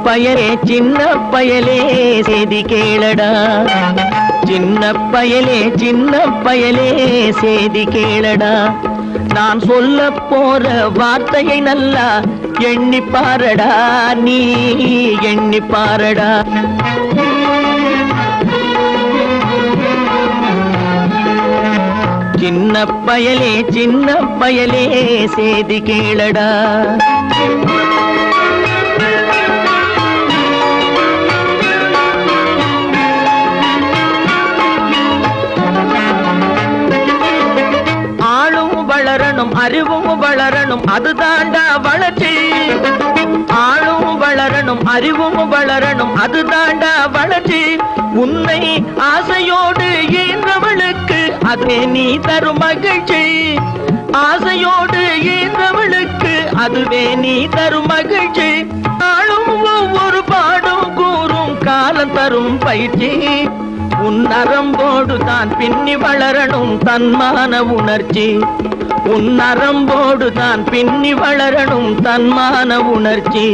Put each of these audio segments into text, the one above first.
பயலே சின்ன பயலே செய்தி கேளடா. சின்ன பயலே செய்தி கேளடா. நான் சொல்ல போற வார்த்தையை நல்லா எண்ணி பாரடா, நீ எண்ணி பாரடா. சின்ன பயலே செய்தி கேளடா. அறிவும் வளரணும் அதுதாண்டா வளர்ச்சி. ஆளும் வளரணும் அறிவும் வளரணும் அதுதாண்டா வளர்ச்சி. உன்னை ஆசையோடு ஈன்றவளுக்கு அதுவே நீ தரும் மகிழ்ச்சி. ஆசையோடு ஈன்றவளுக்கு அதுவே நீ தரும் மகிழ்ச்சி. ஆளும் ஒவ்வொரு பாடும் கூறும் காலம் தரும் பயிற்சி. உன் நரம்போடு தான் பின்னி வளரணும் தன்மான உணர்ச்சி. உன் நரம்போடு தான் பின்னி வளரணும் தன்மான உணர்ச்சி.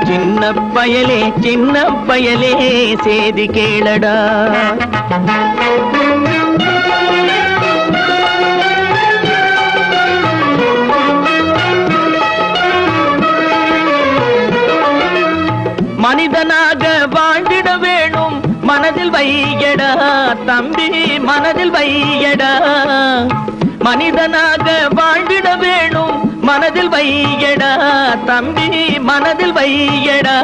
சின்ன பயலே செய்தி கேளடா. மனிதனாக வாழ்ந்திட வேணும் மனதில் வையடா தம்பி, மனதில் வையடா. மனிதனாக வாழ்ந்திட வேணும் மனதில் வையடா தம்பி, மனதில் வையடா.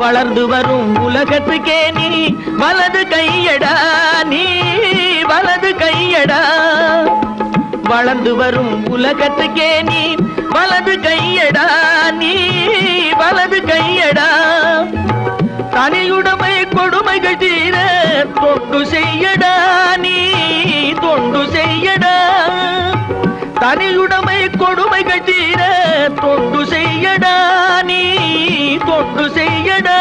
வளர்ந்து வரும் உலகத்துக்கே நீ வலது கையடா, நீ வலது கையடா. வளர்ந்து வரும் உலகத்துக்கே நீ வலது கையடா, நீ வலது கையடா. தனியுடைமை கொடுமைகள் தீர தொண்டு செய்யடா, நீ தொண்டு செய்யடா. தனியுடைமை கொடுமைகள் தீர தொண்டு செய்யடா, நீ தொண்டு செய்யடா.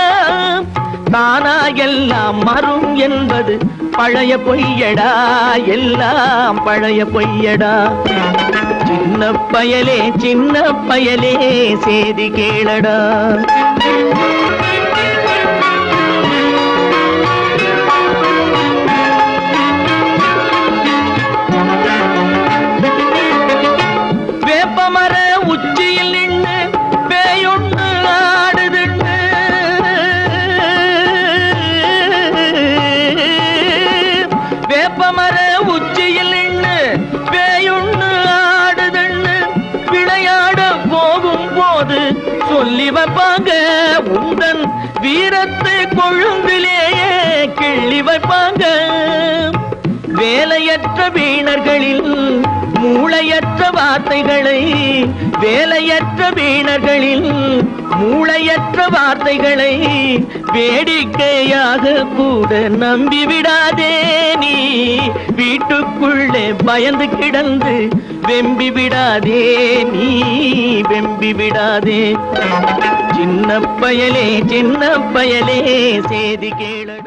தானா எல்லாம் மரும் என்பது பழைய பொய்யடா, எல்லாம் பழைய பொய்யடா. சின்ன பயலே செய்தி கேளடா. வேப்பமர உச்சியில் நின்று பேயொன்று ஆடுதுண்டு. வேப்பமர உச்சியில் நின்று பேயொன்று ஆடுதுண்டு. விளையாட போகும் போது சொல்லி வைப்பாங்க உந்தன் வீரத்தை கொழுந்திலேயே கிள்ளி வைப்பாங்க. வேலையற்ற வீணர்களில் மூளையற்ற வார்த்தைகளை, வேலையற்ற வீணர்களில் மூளையற்ற வார்த்தைகளை வேடிக்கையாக கூட நம்பிவிடாதே. நீ வீட்டுக்குள்ளே பயந்து கிடந்து வெம்பி விடாதே, நீ வெம்பி விடாதே. சின்ன பயலே செய்தி கேள.